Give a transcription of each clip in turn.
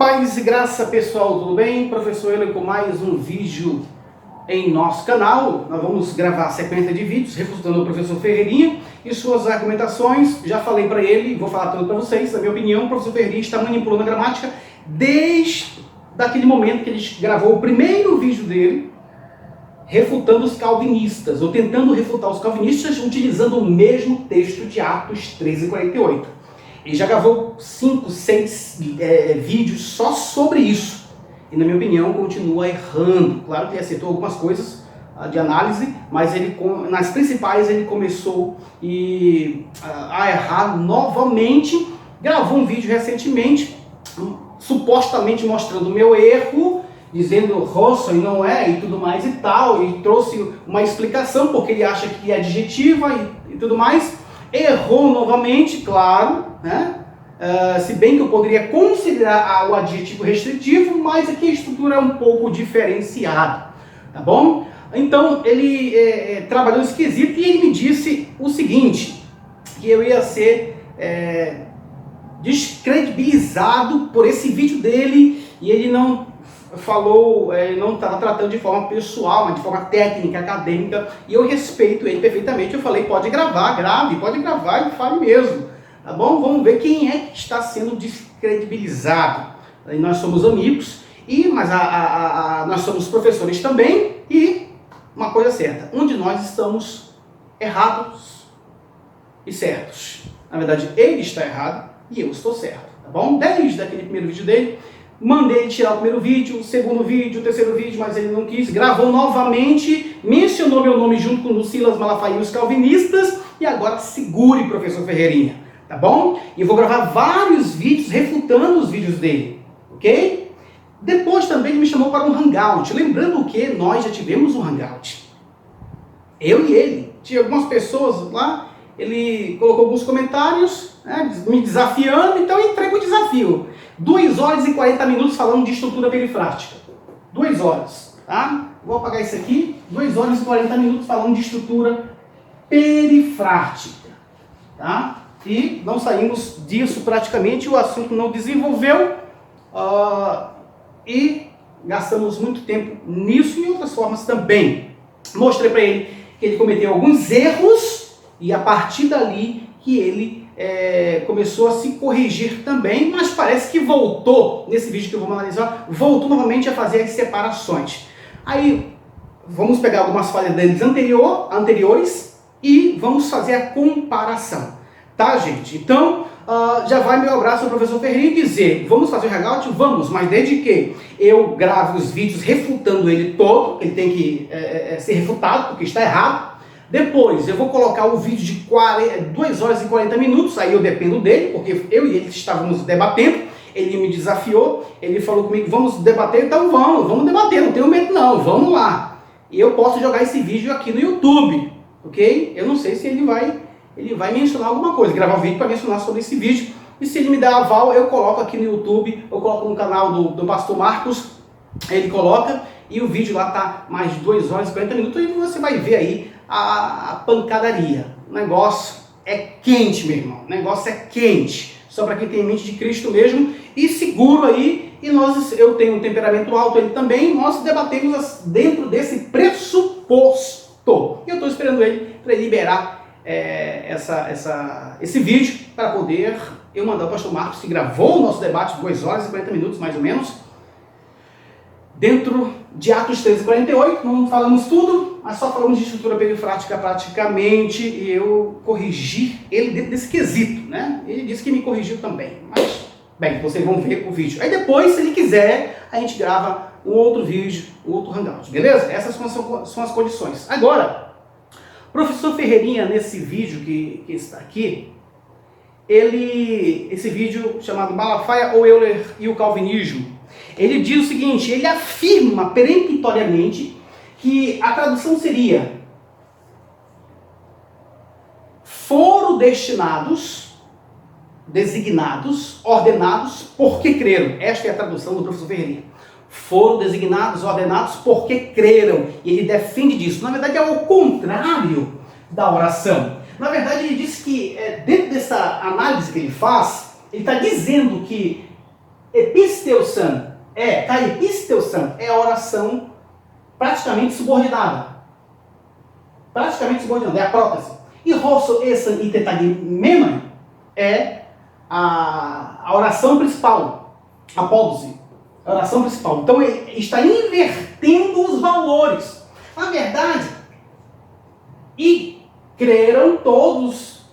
Paz e graça, pessoal, tudo bem? Professor Euler com mais um vídeo em nosso canal. Nós vamos gravar a sequência de vídeos refutando o professor Ferreirinha e suas argumentações. Já falei para ele, vou falar tudo para vocês. Na minha opinião, o professor Ferreirinha está manipulando a gramática desde aquele momento que ele gravou o primeiro vídeo dele, refutando os calvinistas, ou tentando refutar os calvinistas utilizando o mesmo texto de Atos 13:48. Ele já gravou 5, 6 vídeos só sobre isso. E na minha opinião continua errando. Claro que ele acertou algumas coisas de análise, mas nas principais ele começou a errar novamente. Gravou um vídeo recentemente, supostamente mostrando o meu erro, dizendo rosso e não é, e tudo mais e tal, e trouxe uma explicação porque ele acha que é adjetiva e tudo mais. Errou novamente, claro, né? Se bem que eu poderia considerar o adjetivo restritivo, mas aqui a estrutura é um pouco diferenciada, tá bom? Então ele trabalhou esse quesito e ele me disse o seguinte, que eu ia ser descredibilizado por esse vídeo dele, e ele não falou, ele não estava tratando de forma pessoal, mas de forma técnica, acadêmica, e eu respeito ele perfeitamente. Eu falei, pode gravar, grave, pode gravar e fale mesmo, tá bom? Vamos ver quem é que está sendo descredibilizado. Aí nós somos amigos, mas nós somos professores também, e uma coisa certa, um de nós estamos errados e certos. Na verdade, ele está errado e eu estou certo, tá bom? Desde aquele primeiro vídeo dele, mandei ele tirar o primeiro vídeo, o segundo vídeo, o terceiro vídeo, mas ele não quis. Gravou novamente, mencionou meu nome junto com o Silas Malafaia e os calvinistas. E agora segure, professor Ferreirinha, tá bom? E eu vou gravar vários vídeos refutando os vídeos dele, ok? Depois também ele me chamou para um hangout. Lembrando que nós já tivemos um hangout. Eu e ele. Tinha algumas pessoas lá, ele colocou alguns comentários, né, me desafiando, então eu entrei com o desafio. 2 horas e 40 minutos falando de estrutura perifrástica. 2 horas, tá? Vou apagar isso aqui. 2 horas e 40 minutos falando de estrutura perifrástica, tá? E não saímos disso praticamente, o assunto não desenvolveu e gastamos muito tempo nisso e em outras formas também. Mostrei para ele que ele cometeu alguns erros e a partir dali que ele começou a se corrigir também, mas parece que voltou, nesse vídeo que eu vou analisar, voltou novamente a fazer as separações. Aí, vamos pegar algumas falhas deles anteriores e vamos fazer a comparação, tá, gente? Então, já vai meu abraço ao professor Ferreirinha dizer, vamos fazer o hangout? Vamos, mas desde que eu grave os vídeos refutando ele todo, ele tem que ser refutado, porque está errado. Depois eu vou colocar o vídeo de 2 horas e 40 minutos, aí eu dependo dele, porque eu e ele estávamos debatendo, ele me desafiou, ele falou comigo, vamos debater, então vamos debater, não tenho medo não, vamos lá. E eu posso jogar esse vídeo aqui no YouTube, ok? Eu não sei se ele vai mencionar alguma coisa, gravar um vídeo para mencionar sobre esse vídeo, e se ele me der aval, eu coloco aqui no YouTube, eu coloco no canal do Pastor Marcos, ele coloca, e o vídeo lá tá mais de 2 horas e 40 minutos, e você vai ver aí a pancadaria. O negócio é quente, meu irmão. O negócio é quente. Só para quem tem mente de Cristo mesmo. E seguro aí. E eu tenho um temperamento alto, ele também. Nós debatemos dentro desse pressuposto. E eu estou esperando ele para liberar esse vídeo para poder eu mandar o pastor Marcos, que gravou o nosso debate de 2 horas e 40 minutos, mais ou menos, dentro de Atos 13:48, não falamos tudo, mas só falamos de estrutura perifrástica praticamente, e eu corrigi ele dentro desse quesito, né? Ele disse que me corrigiu também, mas, bem, vocês vão ver o vídeo. Aí depois, se ele quiser, a gente grava um outro vídeo, um outro hangout, beleza? Essas são as condições. Agora, professor Ferreirinha, nesse vídeo que está aqui, esse vídeo chamado Malafaia ou Euler e o Calvinismo, ele diz o seguinte, ele afirma peremptoriamente que a tradução seria: foram designados, ordenados, porque creram. Esta é a tradução do professor Ferreirinha. Foram designados, ordenados, porque creram. E ele defende disso. Na verdade, é o contrário da oração. Na verdade, ele diz que, dentro dessa análise que ele faz, ele está dizendo que Episteusan episteusan é a oração praticamente subordinada. Praticamente subordinada, é a prótese. E rosso, esan e tetagmenon é a oração principal, a apólise, a oração principal. Então ele está invertendo os valores. Na verdade, e creram todos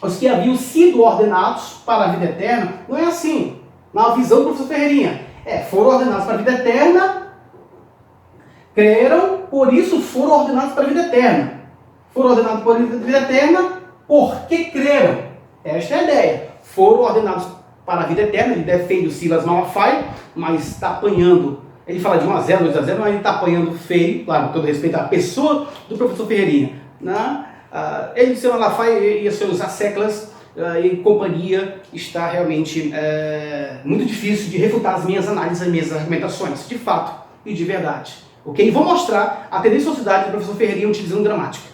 os que haviam sido ordenados para a vida eterna. Não é assim, na visão do professor Ferreirinha. Foram ordenados para a vida eterna, creram, por isso foram ordenados para a vida eterna. Foram ordenados para a vida eterna porque creram. Esta é a ideia. Foram ordenados para a vida eterna. Ele defende o Silas Malafaia, mas está apanhando. Ele fala de 1-0, 2-0, mas ele está apanhando feio, claro, com todo respeito à pessoa do professor Ferreirinha. Né? Ele, o seu Malafaia e os seus asseclas e companhia está realmente muito difícil de refutar as minhas análises, as minhas argumentações, de fato e de verdade. Ok? E vou mostrar a tendenciosidade do professor Ferreirinha utilizando gramática.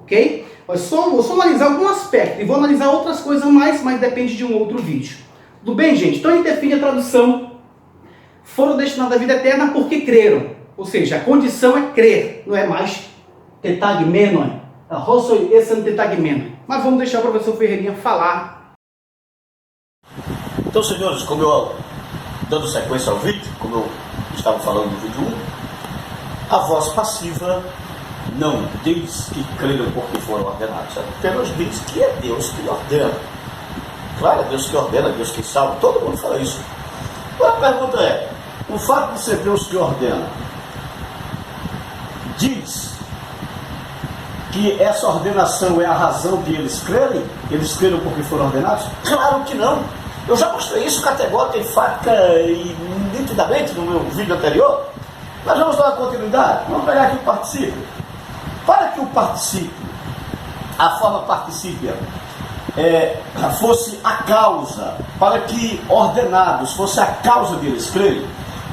Ok? Vou só analisar algum aspecto e vou analisar outras coisas mais, mas depende de um outro vídeo. Tudo bem, gente? Então ele define a tradução: foram destinados à vida eterna porque creram. Ou seja, a condição é crer, não é mais tetagmenon. Mas vamos deixar o professor Ferreirinha falar. Então, senhores, como eu, dando sequência ao vídeo, como eu estava falando no vídeo 1, a voz passiva não diz que creram porque foram ordenados, apenas diz que é Deus que ordena. Claro, é Deus que ordena, é Deus que salva, todo mundo fala isso. Agora a pergunta é, o fato de ser Deus que ordena, diz que essa ordenação é a razão que eles creram? Eles creram porque foram ordenados? Claro que não. Eu já mostrei isso categórica, enfática e nitidamente no meu vídeo anterior. Mas vamos dar uma continuidade. Vamos pegar aqui o particípio. Para que o particípio, a forma particípia, fosse a causa, para que ordenados fosse a causa de eles crerem,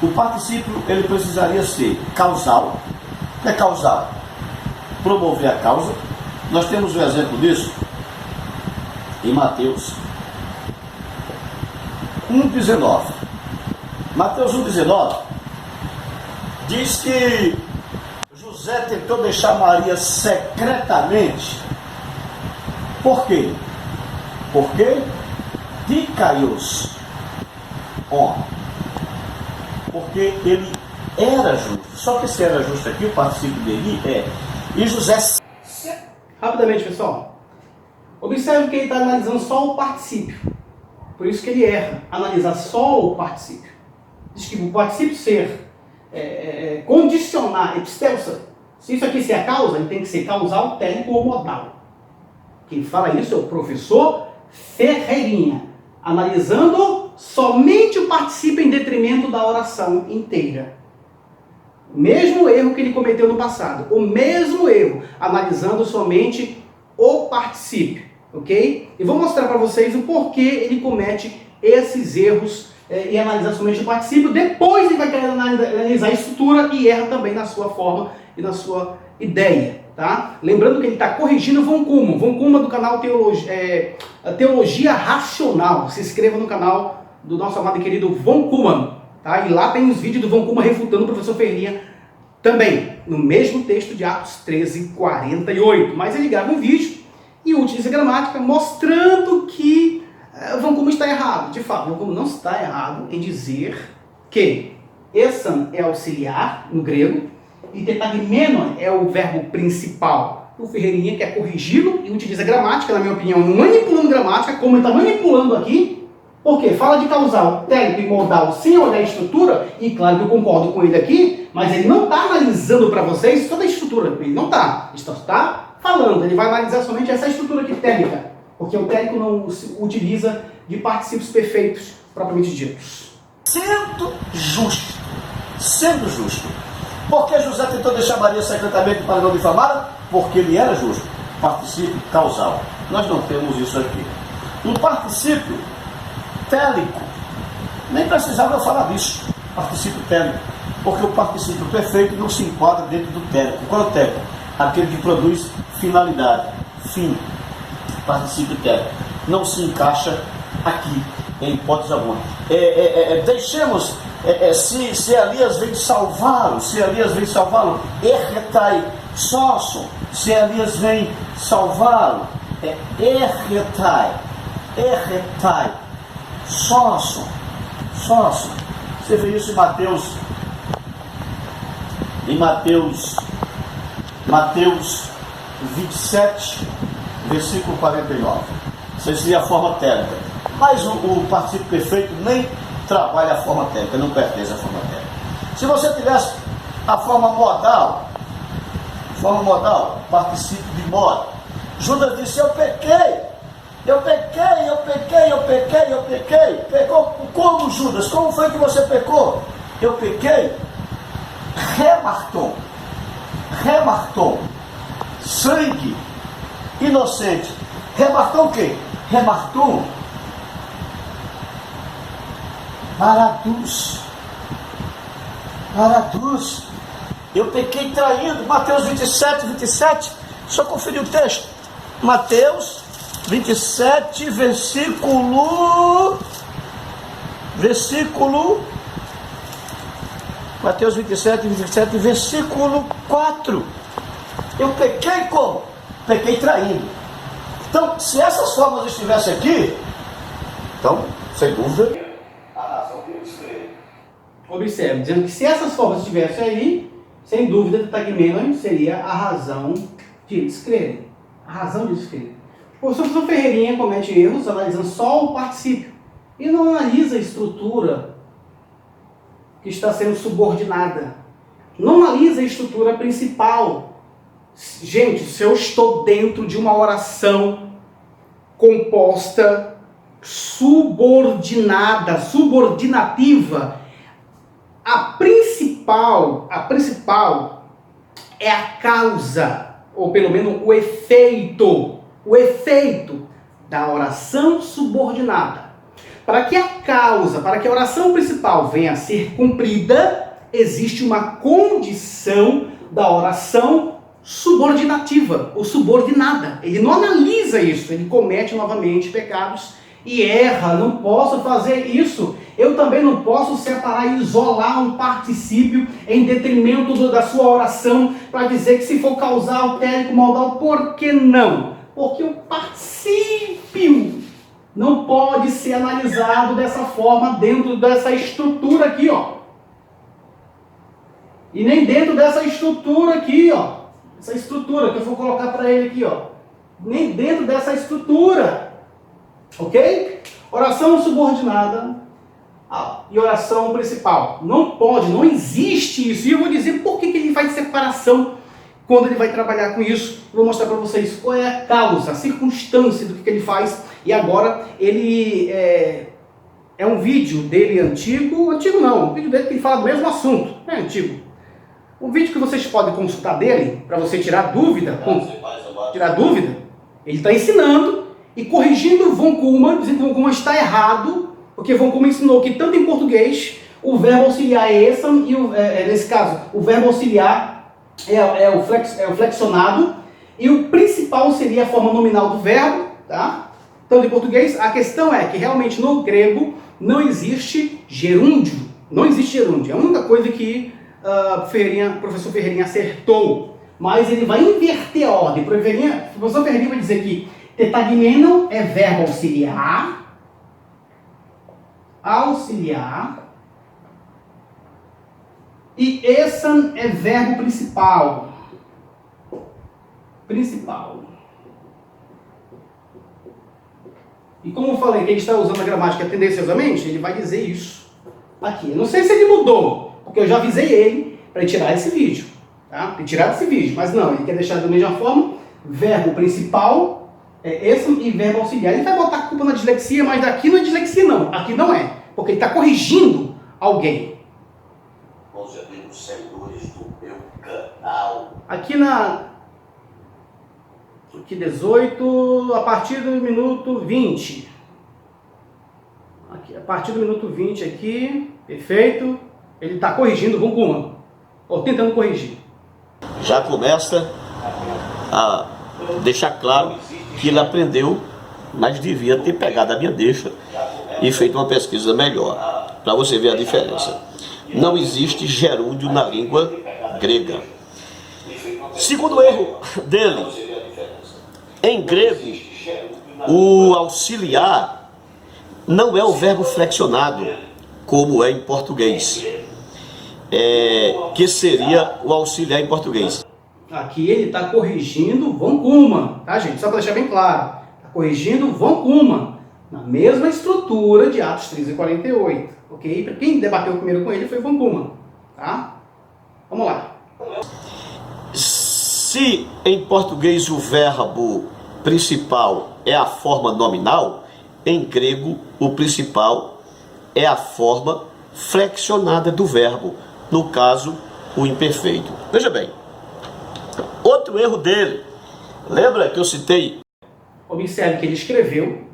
o particípio ele precisaria ser causal. O que é causal? Promover a causa. Nós temos um exemplo disso em Mateus 1,19. Mateus 1,19 diz que José tentou deixar Maria secretamente. Por quê? Porque dicaios, porque ele era justo. Só que se era justo aqui, o particípio dele e José... Rapidamente, pessoal. Observe que ele está analisando só o particípio. Por isso que ele erra. Analisar só o particípio. Diz que o particípio ser condicionar, episteusa. Se isso aqui ser a causa, ele tem que ser causal, técnico ou modal. Quem fala isso é o professor Ferreirinha. Analisando somente o particípio em detrimento da oração inteira. O mesmo erro que ele cometeu no passado. O mesmo erro. Analisando somente o particípio. Ok? E vou mostrar para vocês o porquê ele comete esses erros e analisar somente o particípio. Depois ele vai querer analisar a estrutura e erra também na sua forma e na sua ideia. Tá? Lembrando que ele está corrigindo Von Kuhlmann do canal Teologia Racional. Se inscreva no canal do nosso amado e querido Von Kuhlmann. Tá? E lá tem os vídeos do Von Kuhlmann refutando o professor Ferreirinha também, no mesmo texto de Atos 13:48. Mas ele grava um vídeo e utiliza gramática mostrando que Von Kuhlmann está errado. De fato, Von Kuhlmann não está errado em dizer que esan é auxiliar no grego e tetagmenon é o verbo principal. O Ferreirinha quer corrigi-lo e utiliza gramática, na minha opinião, manipulando gramática, como ele está manipulando aqui. Por quê? Fala de causal, técnico e modal sem olhar a estrutura, e claro que eu concordo com ele aqui, mas ele não está analisando para vocês toda a estrutura, ele não está. Ele está falando, ele vai analisar somente essa estrutura aqui técnica, porque o técnico não se utiliza de particípios perfeitos propriamente ditos. Sendo justo. Por que José tentou deixar Maria secretamente para não difamá-la? Porque ele era justo. Particípio causal. Nós não temos isso aqui. O particípio télico, nem precisava eu falar disso, particípio télico, porque o particípio perfeito não se enquadra dentro do télico. Qual é o télico? Aquele que produz finalidade, fim. Particípio télico não se encaixa aqui. em hipótese alguma. Deixemos, se Elias vem salvá-lo, erretai, sócio, se Elias vem salvá-lo, erretai, sócio. Você vê isso em Mateus 27, versículo 49. Isso seria a forma térmica. Mas o particípio perfeito nem trabalha a forma térmica, não pertence à forma térmica. Se você tivesse a forma modal, particípio de modo, Judas disse: eu pequei. Pecou como, Judas? Como foi que você pecou? Eu pequei. Remarton. Sangue inocente. Remarton o quê? Remarton. Paradus. Eu pequei traindo. Mateus 27. Só conferir o texto. Mateus 27, Mateus 27, versículo 4. Eu pequei como? Pequei traindo. Então, se essas formas estivessem aqui, então, sem dúvida, a razão que eles creem. Observe, dizendo que se essas formas estivessem aí, sem dúvida, Tagmenon seria a razão de eles crerem. A razão de eles crerem. O professor Ferreirinha comete erros analisando só o particípio e não analisa a estrutura que está sendo subordinada. Não analisa a estrutura principal. Gente, se eu estou dentro de uma oração composta, subordinativa, a principal é a causa, ou pelo menos o efeito da oração subordinada. Para que a oração principal venha a ser cumprida, existe uma condição da oração subordinativa ou subordinada. Ele não analisa isso, ele comete novamente pecados e erra. Não posso fazer isso. Eu também não posso separar e isolar um particípio em detrimento da sua oração para dizer que se for causar altérico modal, por que não? Porque o particípio não pode ser analisado dessa forma dentro dessa estrutura aqui, ó. E nem dentro dessa estrutura aqui, ó. Essa estrutura que eu vou colocar para ele aqui, ó. Nem dentro dessa estrutura. Ok? Oração subordinada e oração principal. Não pode, não existe isso. E eu vou dizer por que ele faz separação quando ele vai trabalhar com isso. Eu vou mostrar para vocês qual é a causa, a circunstância do que ele faz. E agora ele é um vídeo dele antigo não, um vídeo dele que ele fala do mesmo assunto, é antigo. Um vídeo que vocês podem consultar dele, para você tirar dúvida, ele está ensinando e corrigindo Von Kuhlmann, dizendo que Von Kuhlmann está errado, porque Von Kuhlmann ensinou que tanto em português o verbo auxiliar é esse, e nesse caso o verbo auxiliar é o flexionado, e o principal seria a forma nominal do verbo, tá? Tanto em português. A questão é que realmente no grego não existe gerúndio. Não existe gerúndio. É a única coisa que o professor Ferreirinha acertou. Mas ele vai inverter a ordem. O professor Ferreirinha vai dizer que tetagmenon é verbo auxiliar, e essan é verbo principal. E como eu falei que ele está usando a gramática tendenciosamente, ele vai dizer isso aqui. Eu não sei se ele mudou, porque eu já avisei ele para ele tirar esse vídeo. Tá? Ele tirar esse vídeo, mas não, ele quer deixar da mesma forma. Verbo principal é essan e verbo auxiliar. Ele vai botar a culpa na dislexia, mas aqui não é dislexia não. Aqui não é, porque ele está corrigindo alguém. Os amigos seguidores do meu canal. Aqui 18, a partir do minuto 20. Aqui, a partir do minuto 20 aqui, perfeito. Ele está corrigindo Von Kuhlmann, ou tentando corrigir. Já começa a deixar claro que ele aprendeu, mas devia ter pegado a minha deixa e feito uma pesquisa melhor, para você ver a diferença. Não existe gerúndio na língua grega. Segundo erro dele, em grego, o auxiliar não é o verbo flexionado, como é em português, que seria o auxiliar em português. Aqui ele está corrigindo von Kuhlmann, tá, gente? Só para deixar bem claro. Está corrigindo von Kuhlmann, na mesma estrutura de Atos 13 e 48. Ok? Quem debateu primeiro com ele foi von Kuhlmann. Tá? Vamos lá. Se em português o verbo principal é a forma nominal, em grego o principal é a forma flexionada do verbo, no caso, o imperfeito. Veja bem, outro erro dele, lembra que eu citei? Observe que ele escreveu,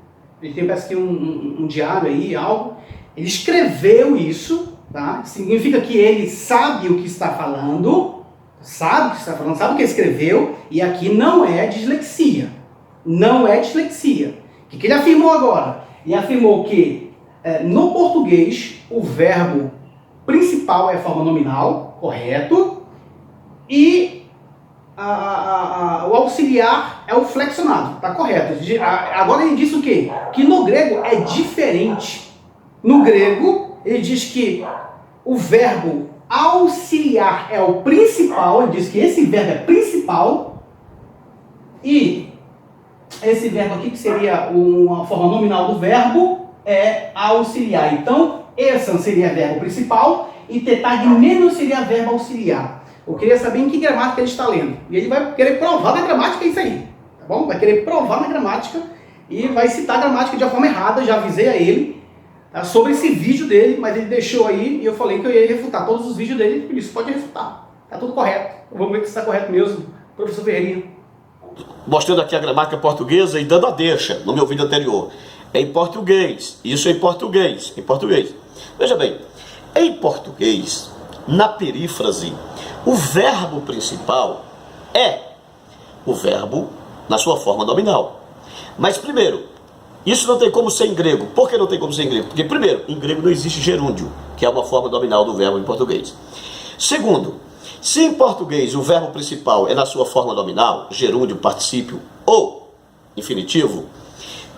ele tem parece que um diário aí, algo, ele escreveu isso, tá? Significa que ele sabe o que está falando, sabe o que escreveu, e aqui não é dislexia. Não é dislexia. O que ele afirmou agora? Ele afirmou que no português o verbo principal é a forma nominal, correto, e o auxiliar é o flexionado, está correto. Agora ele disse o quê? Que no grego é diferente. No grego ele diz que o verbo auxiliar é o principal, ele diz que esse verbo é principal, e esse verbo aqui, que seria uma forma nominal do verbo, é auxiliar. Então, esse seria verbo principal e tetagmeno seria verbo auxiliar. Eu queria saber em que gramática ele está lendo. E ele vai querer provar na gramática isso aí. Tá bom? Vai querer provar na gramática e vai citar a gramática de uma forma errada. Já avisei a ele, tá, sobre esse vídeo dele, mas ele deixou aí e eu falei que eu ia refutar todos os vídeos dele. Por isso, pode refutar. Tá tudo correto. Vamos ver se está correto mesmo, professor Ferreirinha. Mostrando aqui a gramática portuguesa e dando a deixa no meu vídeo anterior. É em português. Isso é em português. Em português. Veja bem, em português, na perífrase, o verbo principal é o verbo na sua forma nominal. Mas primeiro, isso não tem como ser em grego. Por que não tem como ser em grego? Porque primeiro, em grego não existe gerúndio, que é uma forma nominal do verbo em português. Segundo, se em português o verbo principal é na sua forma nominal, gerúndio, particípio ou infinitivo,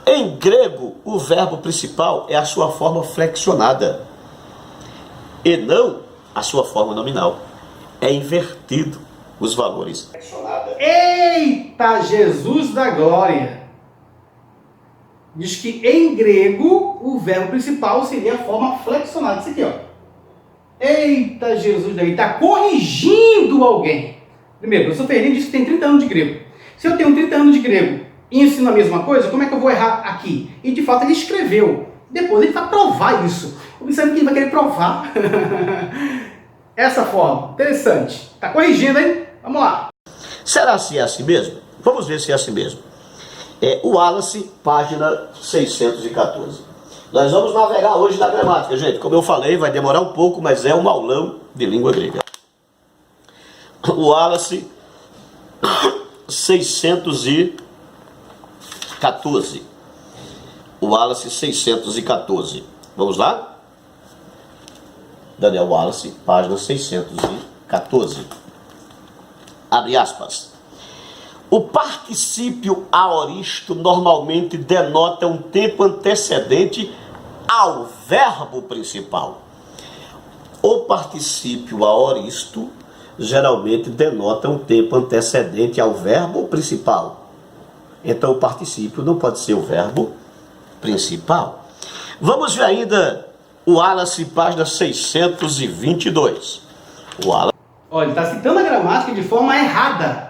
em grego o verbo principal é a sua forma flexionada e não a sua forma nominal. É invertido os valores. Eita, Jesus da glória! Diz que em grego o verbo principal seria a forma flexionada. Isso aqui, ó. Eita, Jesus daí, está corrigindo alguém. Primeiro, o professor Ferreirinha disse que tem 30 anos de grego. Se eu tenho 30 anos de grego e ensino a mesma coisa, como é que eu vou errar aqui? E de fato ele escreveu. Depois ele vai provar isso. Observe que ele vai querer provar essa forma. Interessante. Está corrigindo, hein? Vamos lá. Será se é assim mesmo? Vamos ver se é assim mesmo. O Wallace, página 614. Nós vamos navegar hoje na gramática, gente. Como eu falei, vai demorar um pouco, mas é um aulão de língua grega. O Wallace, 614. O Wallace, 614. Vamos lá? Daniel Wallace, página 614. Abre aspas. O particípio aoristo normalmente denota um tempo antecedente ao verbo principal. O particípio aoristo geralmente denota um tempo antecedente ao verbo principal. Então o particípio não pode ser o verbo principal. Vamos ver ainda o Wallace, página 622. O Wallace... Olha, ele está citando a gramática de forma errada.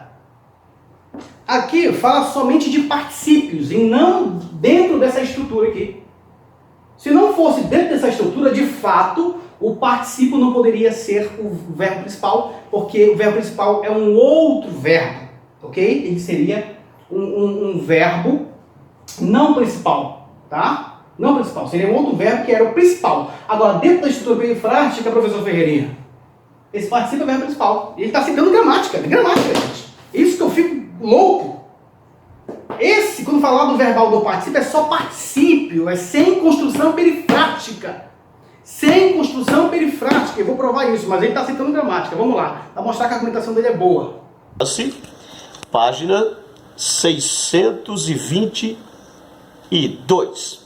Aqui fala somente de particípios e não dentro dessa estrutura aqui. Se não fosse dentro dessa estrutura, de fato, o particípio não poderia ser o verbo principal, porque o verbo principal é um outro verbo, ok? Ele seria um verbo não principal, tá? Não principal, seria um outro verbo que era o principal. Agora, dentro da estrutura perifrástica, professor Ferreirinha, esse particípio é o verbo principal. Ele está citando gramática, gente. Isso que eu fico louco. esse, quando falar do verbal do particípio, é só particípio, é sem construção perifrática. Sem construção perifrática, eu vou provar isso, mas ele está citando gramática. Vamos lá, para mostrar que a argumentação dele é boa. Assim, página 622.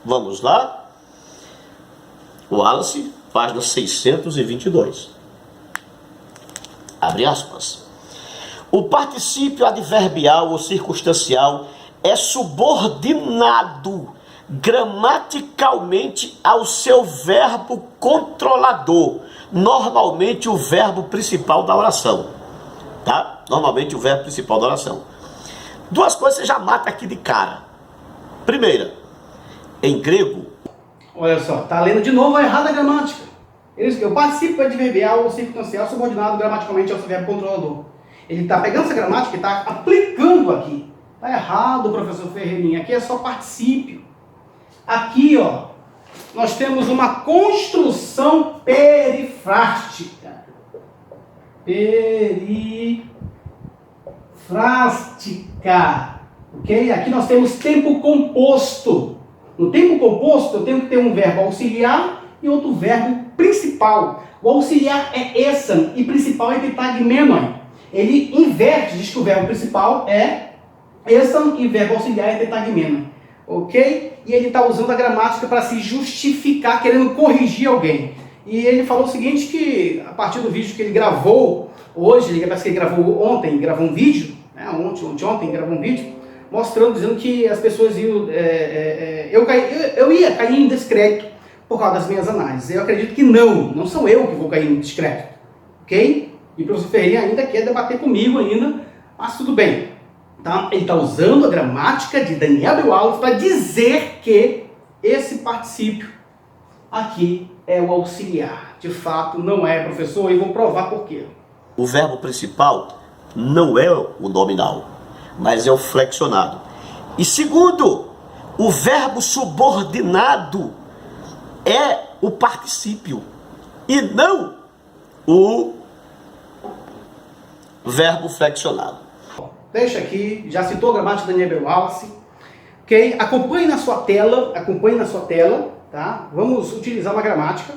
Vamos lá. Wallace, página 622. Abre aspas. O particípio adverbial ou circunstancial é subordinado gramaticalmente ao seu verbo controlador, normalmente o verbo principal da oração, tá? Normalmente o verbo principal da oração. Duas coisas você já mata aqui de cara. Primeira, em grego, olha só, tá lendo de novo a errada gramática. O particípio adverbial ou circunstancial subordinado gramaticalmente ao seu verbo controlador. Ele está pegando essa gramática e está aplicando aqui. Está errado, professor Ferreirinha. Aqui é só particípio. Aqui, ó, nós temos uma construção perifrástica. Perifrástica. Ok? Aqui nós temos tempo composto. No tempo composto, eu tenho que ter um verbo auxiliar e outro verbo principal. O auxiliar é esan e principal é tetagmenon. Ele inverte, diz que o verbo principal é esan e o verbo auxiliar é tetagmenon. Ok? E ele está usando a gramática para se justificar, querendo corrigir alguém. E ele falou o seguinte, que a partir do vídeo que ele gravou hoje, parece que ele gravou ontem, gravou um vídeo, né? ontem gravou um vídeo, mostrando, dizendo que as pessoas iam... eu ia cair em descrédito por causa das minhas análises. Eu acredito que não sou eu que vou cair em descrédito. Ok? E o professor Ferreira ainda quer debater comigo ainda, mas tudo bem. Tá? Ele está usando a gramática de Daniel B. Wallace para dizer que esse particípio aqui é o auxiliar. De fato, não é, professor, e vou provar por quê. O verbo principal não é o nominal, mas é o flexionado. E segundo, o verbo subordinado é o particípio e não o verbo flexionado. Deixa aqui, já citou a gramática de Daniel B. Wallace. Ok? Acompanhe na sua tela, tá? Vamos utilizar uma gramática.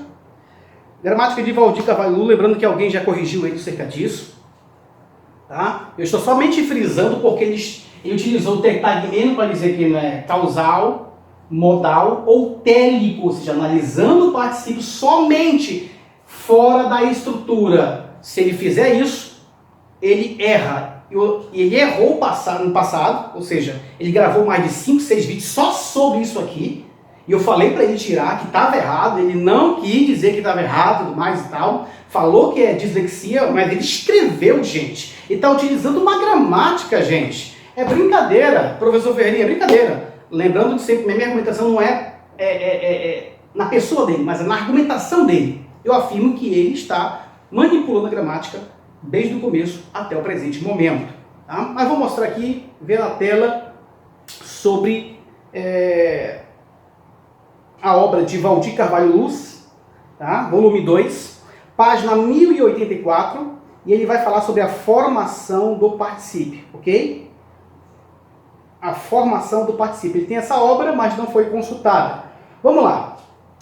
Gramática de Valdir Carvalho, lembrando que alguém já corrigiu ele acerca disso. Tá? Eu estou somente frisando porque ele utilizou o tetagmeno para dizer que não é causal, modal ou télico, ou seja, analisando o particípio somente fora da estrutura. Se ele fizer isso, ele erra. Ele errou no passado, ou seja, ele gravou mais de 5, 6 vídeos só sobre isso aqui. E eu falei para ele tirar, que estava errado, ele não quis dizer que estava errado, tudo mais e tal. Falou que é dislexia, mas ele escreveu, gente. E está utilizando uma gramática, gente. É brincadeira, professor Ferreirinha, é brincadeira. Lembrando que sempre minha argumentação não é na pessoa dele, mas é na argumentação dele. Eu afirmo que ele está manipulando a gramática desde o começo até o presente momento. Tá? Mas vou mostrar aqui, ver na tela, sobre a obra de Valdir Carvalho Luz, tá? Volume 2, página 1084, e ele vai falar sobre a formação do particípio, ok? A formação do particípio. Ele tem essa obra, mas não foi consultada. Vamos lá.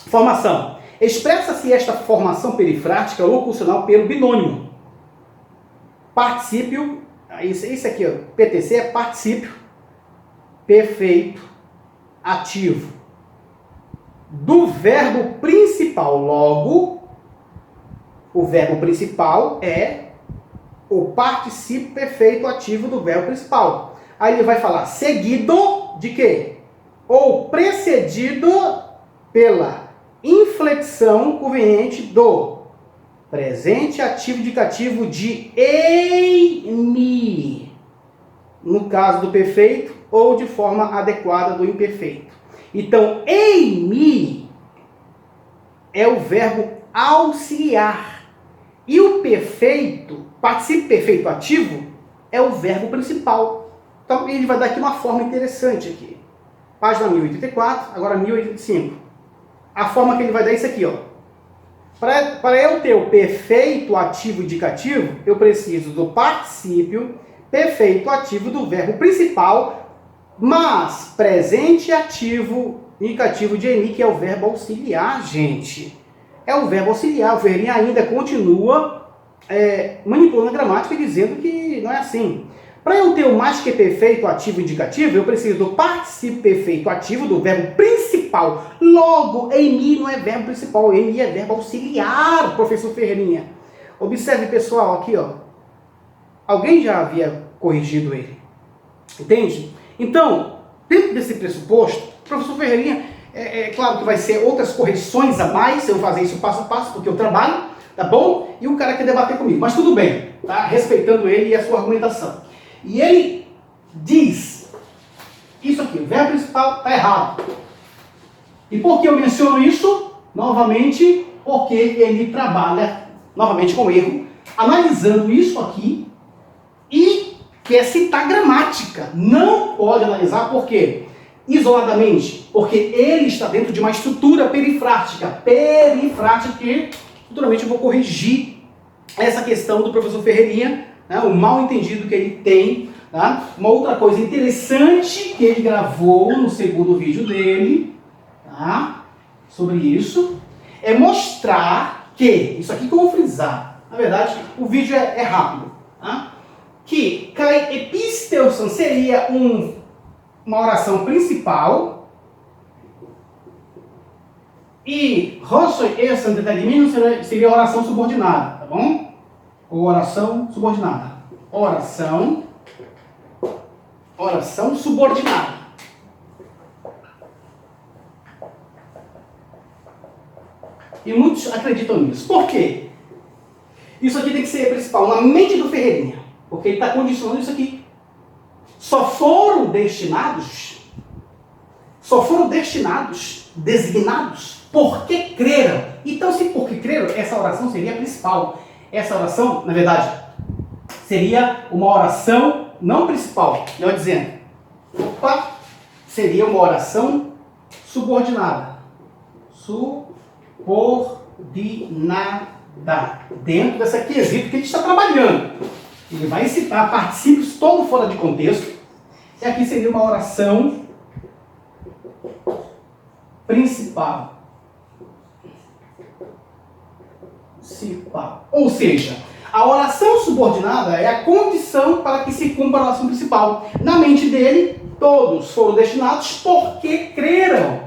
Formação. Expressa-se esta formação perifrática locucional pelo binômio. Particípio, isso aqui, ó, PTC é particípio perfeito ativo do verbo principal. Logo, o verbo principal é o particípio perfeito ativo do verbo principal. Aí ele vai falar seguido de quê? Ou precedido pela inflexão conveniente do presente ativo indicativo de eime, no caso do perfeito, ou de forma adequada do imperfeito. Então, eime é o verbo auxiliar. E o perfeito, particípio perfeito ativo, é o verbo principal. Então, ele vai dar aqui uma forma interessante aqui. Página 1084, agora 1085. A forma que ele vai dar é isso aqui, ó. Para eu ter o perfeito ativo indicativo, eu preciso do particípio perfeito ativo do verbo principal Mas presente ativo indicativo de Eni, que é o verbo auxiliar, gente. É o verbo auxiliar. O Ferreirinha ainda continua manipulando a gramática e dizendo que não é assim. Para eu ter o mais que perfeito ativo indicativo, eu preciso do participo perfeito ativo do verbo principal. Logo, Eni não é verbo principal, Eni é verbo auxiliar, professor Ferreirinha. Observe, pessoal, aqui, ó. Alguém já havia corrigido ele. Entende? Então, dentro desse pressuposto, professor Ferreirinha, claro que vai ser outras correções a mais, eu vou fazer isso passo a passo, porque eu trabalho, tá bom? E o cara quer debater comigo, mas tudo bem, tá? Respeitando ele e a sua argumentação. E ele diz, isso aqui, o verbo principal está errado. E por que eu menciono isso? Novamente, porque ele trabalha, novamente com erro, analisando isso aqui e quer citar gramática. Não pode analisar por quê? Isoladamente, porque ele está dentro de uma estrutura perifrática, que futuramente eu vou corrigir essa questão do professor Ferreirinha, né, o mal entendido que ele tem. Tá? Uma outra coisa interessante que ele gravou no segundo vídeo dele, tá, sobre isso, é mostrar que, isso aqui que eu vou frisar, na verdade o vídeo é rápido, tá? Que kai episteuson seria uma oração principal e Rossoi esan determino seria oração subordinada, tá bom? Ou oração subordinada. Oração subordinada. E muitos acreditam nisso. Por quê? Isso aqui tem que ser principal na mente do Ferreirinha, porque ele está condicionando isso aqui. Só foram destinados, designados, porque creram. Então, se porque creram, essa oração seria a principal. Essa oração, na verdade, seria uma oração não principal. Melhor dizendo, seria uma oração subordinada. Dentro dessa quesito que ele está trabalhando. Ele vai citar particípios todos fora de contexto. E aqui seria uma oração principal. Ou seja, a oração subordinada é a condição para que se cumpra a oração principal. Na mente dele, todos foram destinados porque creram.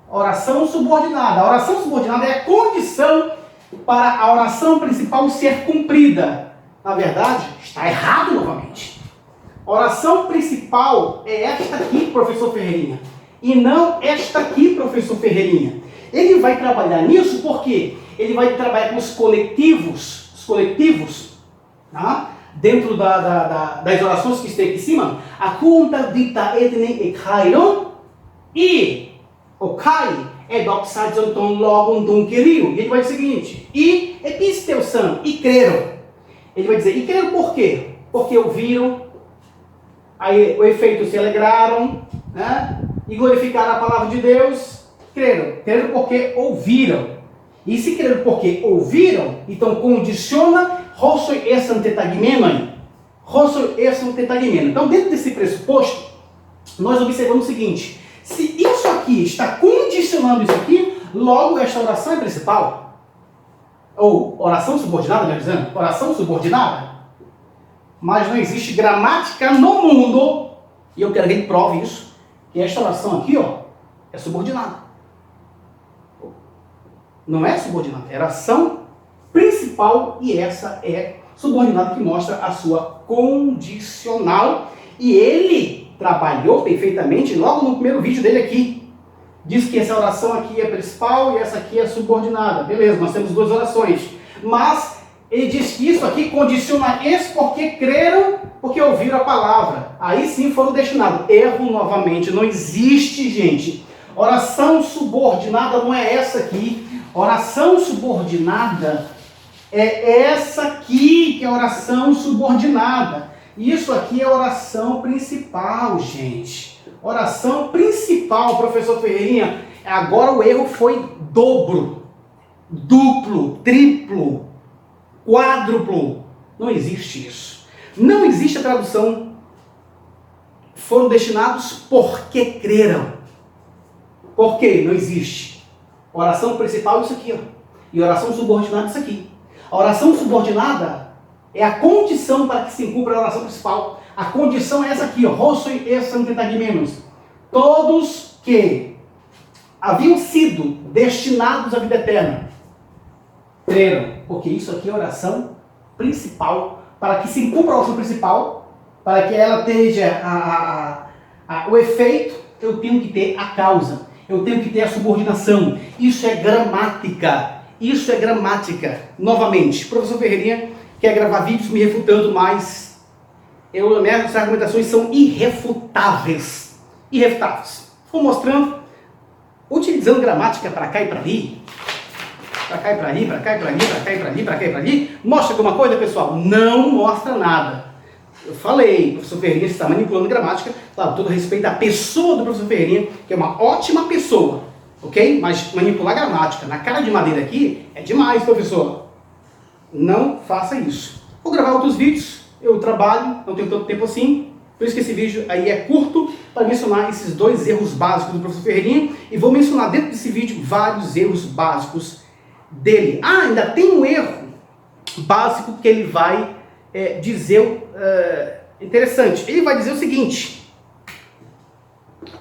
Oração subordinada. A oração subordinada é a condição para a oração principal ser cumprida. Na verdade, está errado novamente. A oração principal é esta aqui, professor Ferreirinha. E não esta aqui, professor Ferreirinha. Ele vai trabalhar nisso porque ele vai trabalhar com os coletivos, tá? Dentro das orações que estão aqui em cima. A conta dita etne e kairon e o kai é doxadion ton logon dum queriu. E ele vai dizer o seguinte, e episteusan, e creram. Ele vai dizer, e creram por quê? Porque ouviram, aí o efeito se alegraram, né? E glorificaram a palavra de Deus, creram. Creram porque ouviram. E se creram porque ouviram, então condiciona Rossoi esan tetagmenon. Então, dentro desse pressuposto, nós observamos o seguinte, se isso aqui está condicionando isso aqui, logo esta oração é principal. Ou oração subordinada, melhor dizendo, oração subordinada. Mas não existe gramática no mundo, e eu quero que ele prove isso, que esta oração aqui, ó, é subordinada. Não é subordinada, é oração principal e essa é subordinada que mostra a sua condicional. E ele trabalhou perfeitamente logo no primeiro vídeo dele aqui. Diz que essa oração aqui é principal e essa aqui é subordinada. Beleza, nós temos duas orações. Mas ele diz que isso aqui condiciona esse porque creram, porque ouviram a palavra. Aí sim foram destinados. Erro novamente, não existe, gente. Oração subordinada não é essa aqui. Oração subordinada é essa aqui, que é oração subordinada. Isso aqui é oração principal, gente. Oração principal, professor Ferreirinha. Agora o erro foi dobro, duplo, triplo, quádruplo. Não existe isso. Não existe a tradução foram destinados porque creram. Por quê? Não existe. Oração principal é isso aqui, ó. E oração subordinada é isso aqui. A oração subordinada é a condição para que se cumpra a oração principal. A condição é essa aqui, ó. Rosso e menos. Todos que haviam sido destinados à vida eterna creram. Porque isso aqui é a oração principal. Para que se cumpra a oração principal, para que ela tenha o efeito, eu tenho que ter a causa. Eu tenho que ter a subordinação. Isso é gramática. Isso é gramática. Novamente, o professor Ferreirinha quer gravar vídeos me refutando, mas minhas argumentações são irrefutáveis. Irrefutáveis. Vou mostrando, utilizando gramática para cá e para ali. Para cá e para ali, para cá e para ali, para cá e para ali, para cá e para ali. Mostra alguma coisa, pessoal? Não mostra nada. Eu falei, o professor Ferreirinha está manipulando gramática, claro, todo respeito à pessoa do professor Ferreirinha, que é uma ótima pessoa, ok? Mas manipular gramática na cara de madeira aqui é demais, professor. Não faça isso. Vou gravar outros vídeos, eu trabalho, não tenho tanto tempo assim, por isso que esse vídeo aí é curto, para mencionar esses dois erros básicos do professor Ferreirinha, e vou mencionar dentro desse vídeo vários erros básicos dele. Ah, ainda tem um erro básico que ele vai dizer, interessante, ele vai dizer o seguinte,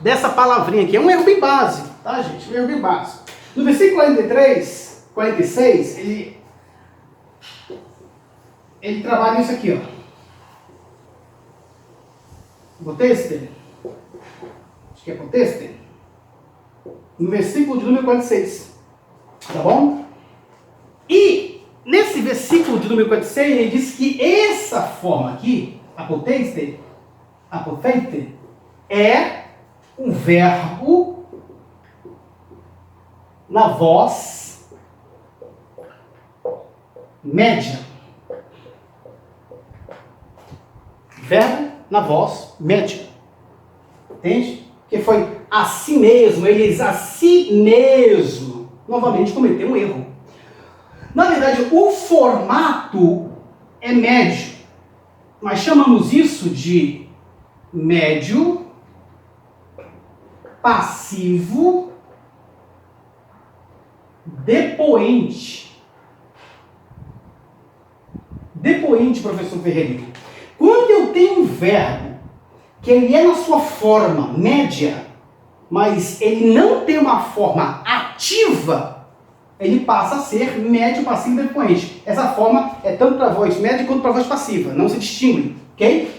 dessa palavrinha aqui, é um erro bem básico, tá, gente? Um erro bem básico. No versículo 46, ele trabalha isso aqui, ó. Poteste? Acho que é poteste. No versículo de número 46, tá bom? E nesse versículo de número 46, ele diz que essa forma aqui, apoteite, é um verbo na voz média. Verbo na voz média. Entende? Que foi a si mesmo, eles a si mesmo, novamente cometeu um erro. Na verdade, o formato é médio. Nós chamamos isso de médio passivo depoente. Depoente, professor Ferreirinha. Quando eu tenho um verbo que ele é na sua forma média, mas ele não tem uma forma ativa, ele passa a ser médio, passivo e depoente. Essa forma é tanto para a voz média quanto para a voz passiva, não se distingue, ok?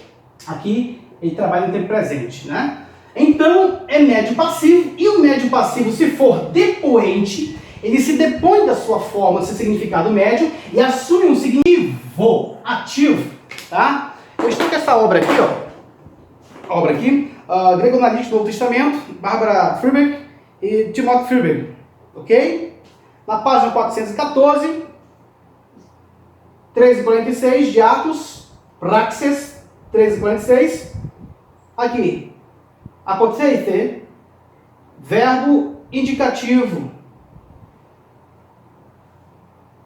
Aqui ele trabalha no tempo presente, né? Então, é médio passivo, e o médio passivo, se for depoente, ele se depõe da sua forma, do seu significado médio, e assume um significado ativo, tá? Eu estou com essa obra aqui, ó. Obra aqui, Grego Analítico do Novo Testamento, Barbara Freiberg e Timothy Freiberg, ok? Na página 414, 13:46 de Atos, Praxis, 13:46, aqui, apoteite, verbo indicativo,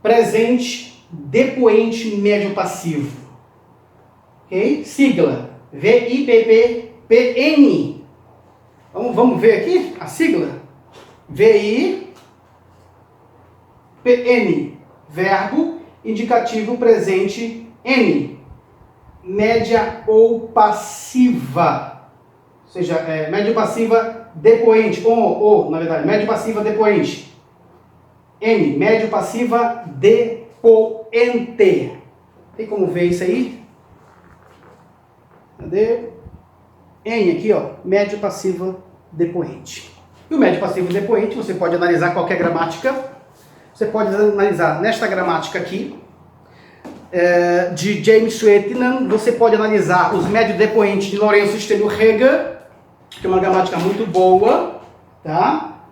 presente, depoente, médio passivo, ok? Sigla, VIPPN, vamos ver aqui a sigla, VIPPN, verbo indicativo presente N, média ou passiva, ou seja, média passiva depoente, na verdade, média passiva depoente, N, média passiva depoente. Tem como ver isso aí? Cadê? N aqui, ó, média passiva depoente. E o médio passivo depoente, você pode analisar qualquer gramática. Você pode analisar nesta gramática aqui, de James Swetnam. Você pode analisar os médios depoentes de Lourenço Stênio Rega, que é uma gramática muito boa, tá?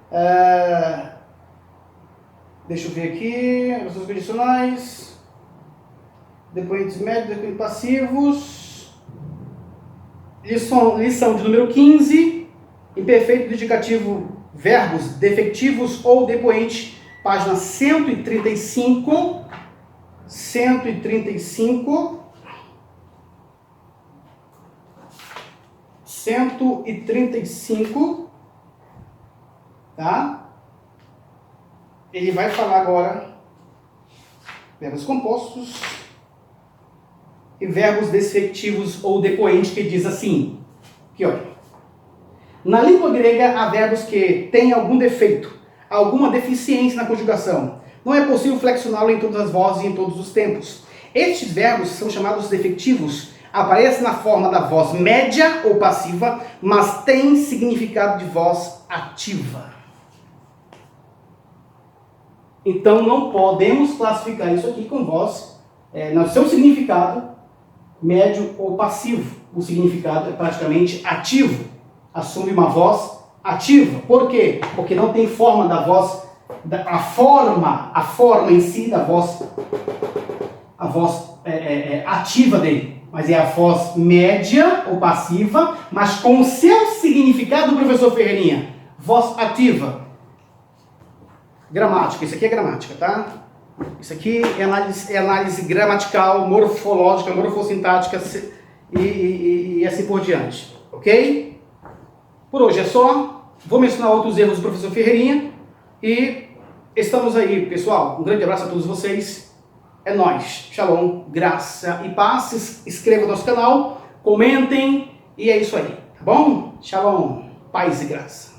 Deixa eu ver aqui, as condicionais, depoentes médios, depoentes passivos, lição de número 15, imperfeito do indicativo, verbos defectivos ou depoente, página 135, 135, tá? Ele vai falar agora verbos compostos e verbos desfectivos ou depoentes, que diz assim, aqui ó. Na língua grega há verbos que têm algum defeito, alguma deficiência na conjugação. Não é possível flexioná-lo em todas as vozes e em todos os tempos. Estes verbos são chamados defectivos, aparecem na forma da voz média ou passiva, mas têm significado de voz ativa. Então não podemos classificar isso aqui com voz, no seu significado, médio ou passivo. O significado é praticamente ativo. Assume uma voz ativa. Por quê? Porque não tem forma da voz, a forma em si da voz, a voz ativa dele. Mas é a voz média ou passiva, mas com o seu significado, professor Ferreirinha. Voz ativa. Gramática, isso aqui é gramática, tá? Isso aqui é análise gramatical, morfológica, morfossintática e assim por diante, ok? Por hoje é só. Vou mencionar outros erros do professor Ferreirinha e estamos aí, pessoal. Um grande abraço a todos vocês. É nóis. Shalom, graça e paz. Se inscrevam no nosso canal, comentem e é isso aí, tá bom? Shalom, paz e graça.